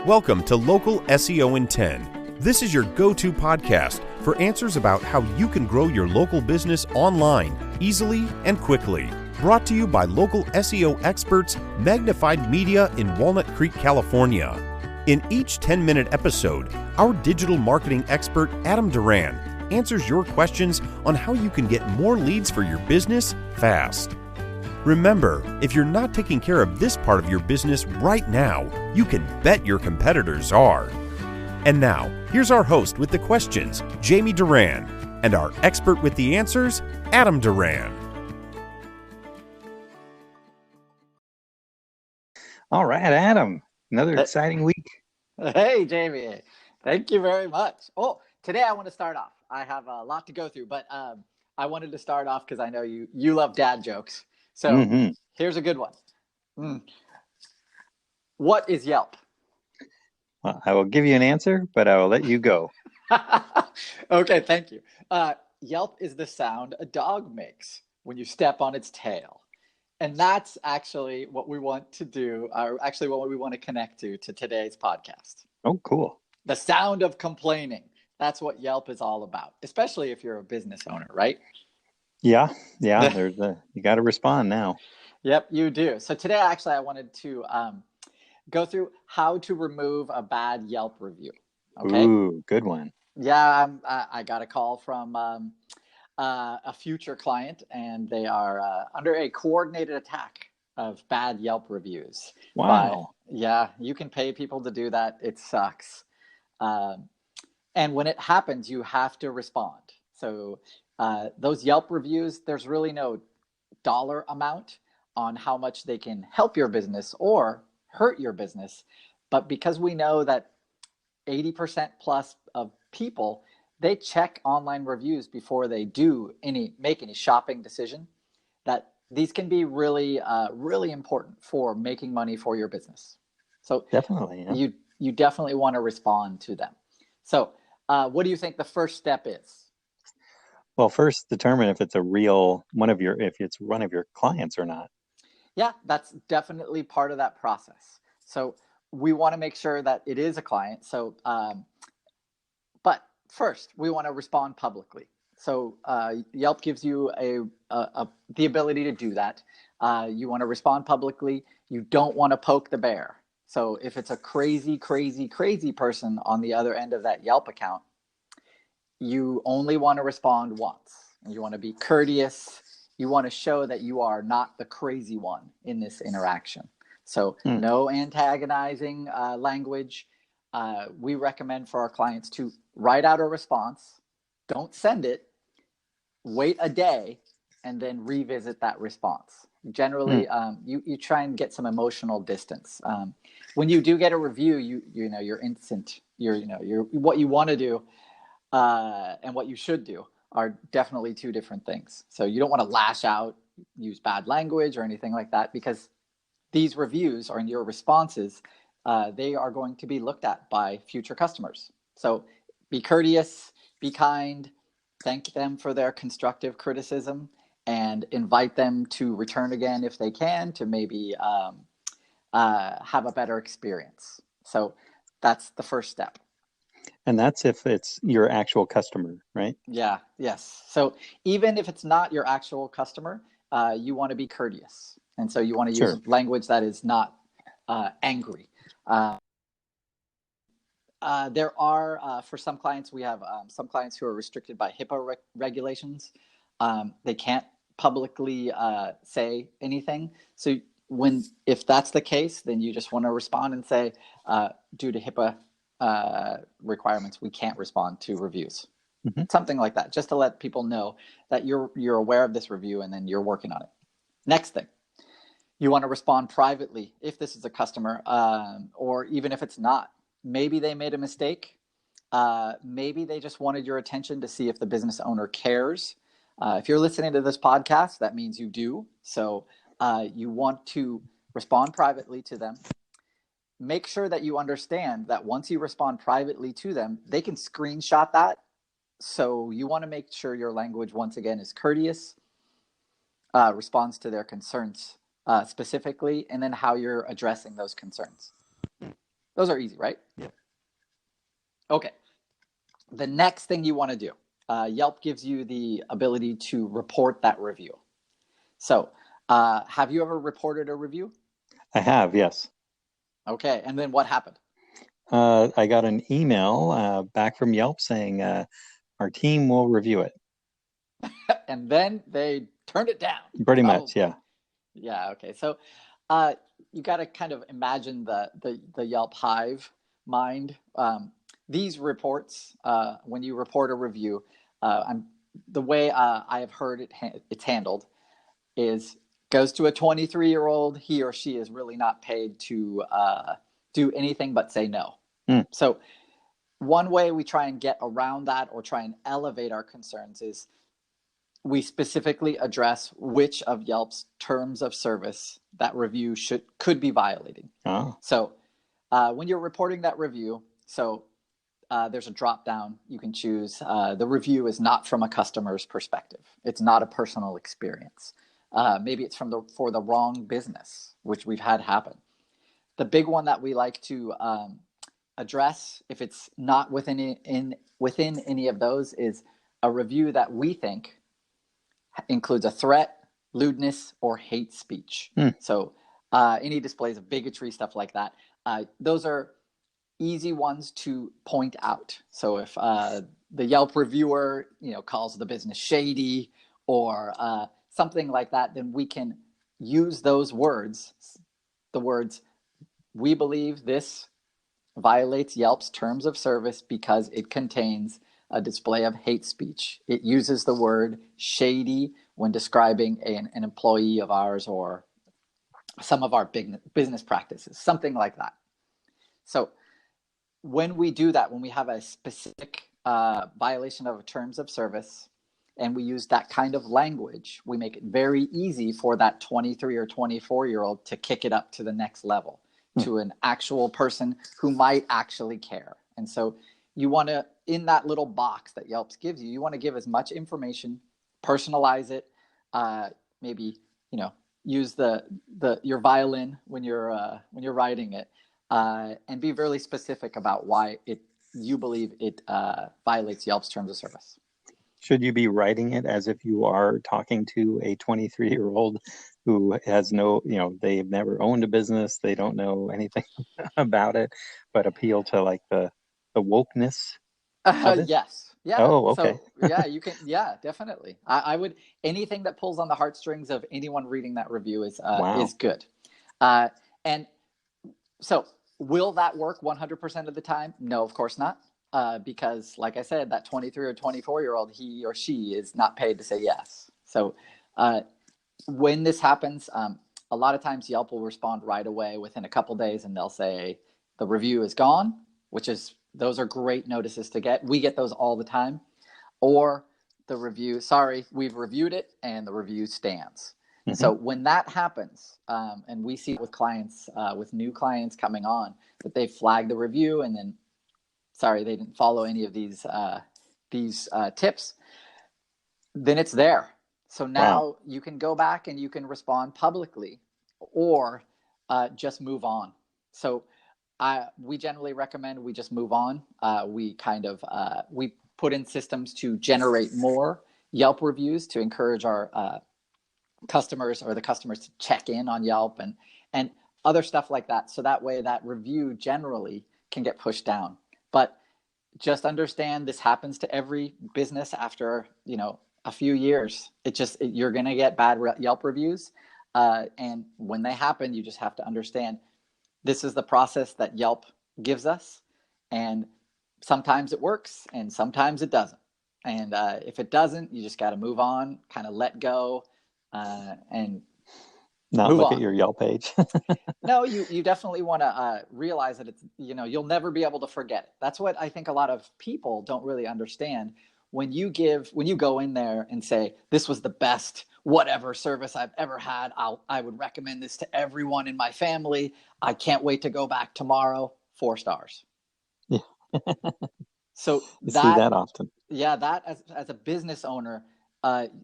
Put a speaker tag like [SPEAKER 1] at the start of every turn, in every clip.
[SPEAKER 1] Welcome to Local SEO in 10. This is your go-to podcast for answers about how you can grow your local business online easily and quickly. Brought to you by local SEO experts Magnified Media in Walnut Creek, California. In each 10-minute episode, our digital marketing expert Adam Duran answers your questions on how you can get more leads for your business fast. Remember, if you're not taking care of this part of your business right now, you can bet your competitors are. And now, here's our host with the questions, Jamie Duran, and our expert with the answers, Adam Duran.
[SPEAKER 2] All right, Adam, another exciting week.
[SPEAKER 3] Hey, Jamie. Thank you very much. Oh, today I want to start off. I have a lot to go through, but I wanted to start off because I know you love dad jokes. So Here's a good one. What is Yelp?
[SPEAKER 2] Well, I will give you an answer, but I will let you go.
[SPEAKER 3] Okay, thank you. Yelp is the sound a dog makes when you step on its tail. And that's actually what we want to do, or actually what we want to connect to today's podcast.
[SPEAKER 2] Oh, cool.
[SPEAKER 3] The sound of complaining. That's what Yelp is all about, especially if you're a business owner, right?
[SPEAKER 2] Yeah. You got to respond now.
[SPEAKER 3] Yep, you do. So today, actually, I wanted to go through how to remove a bad Yelp review. Okay.
[SPEAKER 2] Ooh, good one.
[SPEAKER 3] Yeah, I got a call from a future client, and they are under a coordinated attack of bad Yelp reviews.
[SPEAKER 2] Wow.
[SPEAKER 3] Yeah, you can pay people to do that. It sucks. And when it happens, you have to respond. So those Yelp reviews, there's really no dollar amount on how much they can help your business or hurt your business. But because we know that 80% plus of people, they check online reviews before they make any shopping decision, that these can be really, really important for making money for your business. So
[SPEAKER 2] definitely, yeah.
[SPEAKER 3] You definitely want to respond to them. So what do you think the first step is?
[SPEAKER 2] Well, first determine if it's if it's one of your clients or not.
[SPEAKER 3] Yeah, that's definitely part of that process. So we want to make sure that it is a client. So, but first we want to respond publicly. So Yelp gives you the ability to do that. You want to respond publicly. You don't want to poke the bear. So if it's a crazy person on the other end of that Yelp account, you only want to respond once. You want to be courteous. You want to show that you are not the crazy one in this interaction. So no antagonizing language. We recommend for our clients to write out a response. Don't send it. Wait a day and then revisit that response. Generally, you try and get some emotional distance. When you do get a review, you're instant. You're what you want to do and what you should do are definitely two different things. So you don't want to lash out, use bad language or anything like that, because these reviews or in your responses, they are going to be looked at by future customers. So be courteous, be kind, thank them for their constructive criticism, and invite them to return again if they can, to maybe have a better experience. So that's the first step.
[SPEAKER 2] And that's if it's your actual customer, right?
[SPEAKER 3] Yeah, yes. So even if it's not your actual customer, you want to be courteous. And so you want to use language that is not angry. There are, for some clients, we have some clients who are restricted by HIPAA regulations. They can't publicly say anything. So if that's the case, then you just want to respond and say, due to HIPAA requirements, we can't respond to reviews. Something like that, just to let people know that you're aware of this review and then you're working on it. Next thing, you want to respond privately if this is a customer, or even if it's not. Maybe they made a mistake. Maybe they just wanted your attention to see if the business owner cares. If you're listening to this podcast, that means you do. So you want to respond privately to them. Make sure that you understand that once you respond privately to them, they can screenshot that. So you want to make sure your language, once again, is courteous, responds to their concerns specifically, and then how you're addressing those concerns. Those are easy, right?
[SPEAKER 2] Yeah.
[SPEAKER 3] Okay. The next thing you want to do, Yelp gives you the ability to report that review. So have you ever reported a review?
[SPEAKER 2] I have, yes.
[SPEAKER 3] Okay. And then what happened?
[SPEAKER 2] I got an email back from Yelp saying our team will review it.
[SPEAKER 3] And then they turned it down.
[SPEAKER 2] Pretty much, yeah.
[SPEAKER 3] Yeah. Okay. So you got to kind of imagine the Yelp hive mind. These reports, when you report a review, the way I have heard it's handled is goes to a 23-year-old. He or she is really not paid to do anything but say no. So one way we try and get around that or try and elevate our concerns is we specifically address which of Yelp's terms of service that review could be violating.
[SPEAKER 2] Oh.
[SPEAKER 3] So when you're reporting that review, there's a drop down. You can choose the review is not from a customer's perspective. It's not a personal experience. Maybe it's for the wrong business, which we've had happen. The big one that we like to address, if it's not within any of those, is a review that we think includes a threat, lewdness, or hate speech. So any displays of bigotry, stuff like that. Those are easy ones to point out. So if the Yelp reviewer, calls the business shady or something like that, then we can use those words, the words, we believe this violates Yelp's terms of service because it contains a display of hate speech. It uses the word shady when describing an employee of ours or some of our big business practices, something like that. So when we do that, when we have a specific violation of terms of service and we use that kind of language, we make it very easy for that 23 or 24-year-old to kick it up to the next level, to an actual person who might actually care. And so you want to, in that little box that Yelp gives you, you want to give as much information, personalize it, maybe, use your violin when you're writing it, and be really specific about why you believe it violates Yelp's terms of service.
[SPEAKER 2] Should you be writing it as if you are talking to a 23-year-old who has they've never owned a business, they don't know anything about it, but appeal to like the wokeness of it?
[SPEAKER 3] Yes. Yeah.
[SPEAKER 2] Oh, okay.
[SPEAKER 3] So yeah, you can. Yeah, definitely. I would, anything that pulls on the heartstrings of anyone reading that review is good. And so will that work 100% of the time? No, of course not. Because like I said, that 23 or 24-year-old, he or she is not paid to say yes. So when this happens, a lot of times Yelp will respond right away within a couple days and they'll say the review is gone, those are great notices to get. We get those all the time. Or the review, sorry, we've reviewed it and the review stands. Mm-hmm. So when that happens, and we see with clients, with new clients coming on, that they flag the review and then, sorry, they didn't follow any of these tips, then it's there. So now you can go back and you can respond publicly or just move on. So we generally recommend we just move on. We put in systems to generate more Yelp reviews to encourage our customers or the customers to check in on Yelp and other stuff like that. So that way that review generally can get pushed down. But just understand this happens to every business after, a few years. You're going to get bad Yelp reviews. And when they happen, you just have to understand this is the process that Yelp gives us. And sometimes it works and sometimes it doesn't. And if it doesn't, you just got to move on, kind of let go, and
[SPEAKER 2] not look at your Yelp page.
[SPEAKER 3] No, you definitely want to realize that it's, you'll never be able to forget it. That's what I think a lot of people don't really understand. When you go in there and say, this was the best whatever service I've ever had, I would recommend this to everyone in my family. I can't wait to go back tomorrow. 4 stars.
[SPEAKER 2] Yeah.
[SPEAKER 3] So
[SPEAKER 2] see that often.
[SPEAKER 3] Yeah, that as a business owner,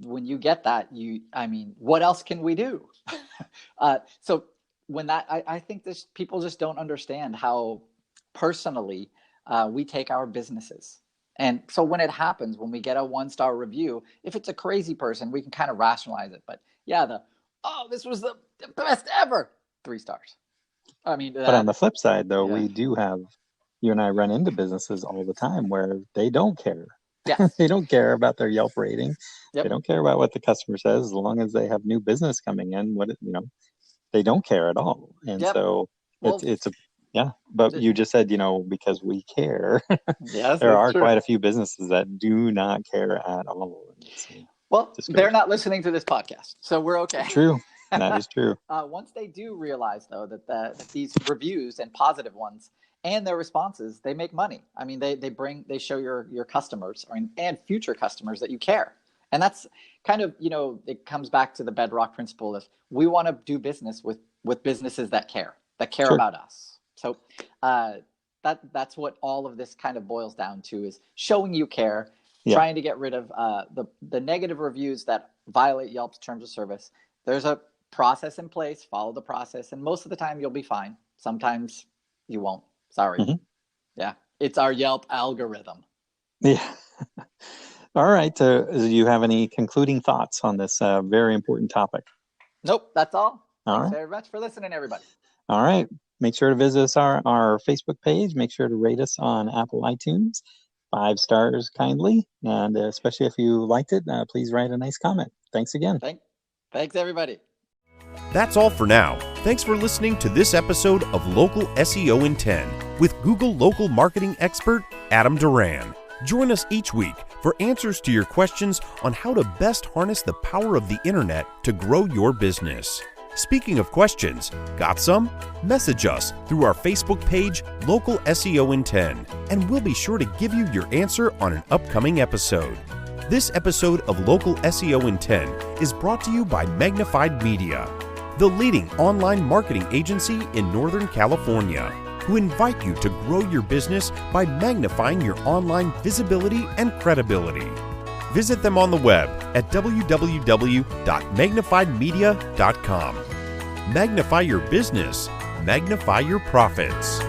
[SPEAKER 3] when you get that, what else can we do? So when I think people just don't understand how personally, we take our businesses. And so when it happens, when we get a 1-star review, if it's a crazy person, we can kind of rationalize it. But yeah, this was the best ever, 3 stars. I mean,
[SPEAKER 2] but on the flip side, though,
[SPEAKER 3] yeah.
[SPEAKER 2] we do have, you and I run into businesses all the time where they don't care.
[SPEAKER 3] Yes.
[SPEAKER 2] They don't care about their Yelp rating.
[SPEAKER 3] Yep.
[SPEAKER 2] They don't care about what the customer says, as long as they have new business coming in. They don't care at all. And
[SPEAKER 3] Yep.
[SPEAKER 2] so it's a, yeah, but you just said, because we care.
[SPEAKER 3] Yes,
[SPEAKER 2] there are
[SPEAKER 3] true.
[SPEAKER 2] quite a few businesses that do not care at all.
[SPEAKER 3] Well, they're not listening to this podcast, so we're okay.
[SPEAKER 2] True. That is true.
[SPEAKER 3] Once they do realize, though, that these reviews and positive ones and their responses, they make money. I mean, they show your customers and future customers that you care. And that's kind of, it comes back to the bedrock principle of we want to do business with businesses that care sure. about us. So that's what all of this kind of boils down to, is showing you care, trying to get rid of the negative reviews that violate Yelp's terms of service. There's a process in place, follow the process, and most of the time you'll be fine. Sometimes you won't. Sorry. Mm-hmm. Yeah, it's our Yelp algorithm.
[SPEAKER 2] Yeah. All right. Do you have any concluding thoughts on this very important topic?
[SPEAKER 3] Nope, that's all. Thanks
[SPEAKER 2] right.
[SPEAKER 3] very much for listening, everybody.
[SPEAKER 2] All right. Make sure to visit us our Facebook page. Make sure to rate us on Apple iTunes. 5 stars kindly. And especially if you liked it, please write a nice comment. Thanks again.
[SPEAKER 3] Thanks, everybody.
[SPEAKER 1] That's all for now. Thanks for listening to this episode of Local SEO in 10 with Google local marketing expert Adam Duran. Join us each week for answers to your questions on how to best harness the power of the internet to grow your business. Speaking of questions, got some? Message us through our Facebook page, Local SEO in 10, and we'll be sure to give you your answer on an upcoming episode. This episode of Local SEO in 10 is brought to you by Magnified Media, the leading online marketing agency in Northern California, who invite you to grow your business by magnifying your online visibility and credibility. Visit them on the web at www.magnifiedmedia.com. Magnify your business, magnify your profits.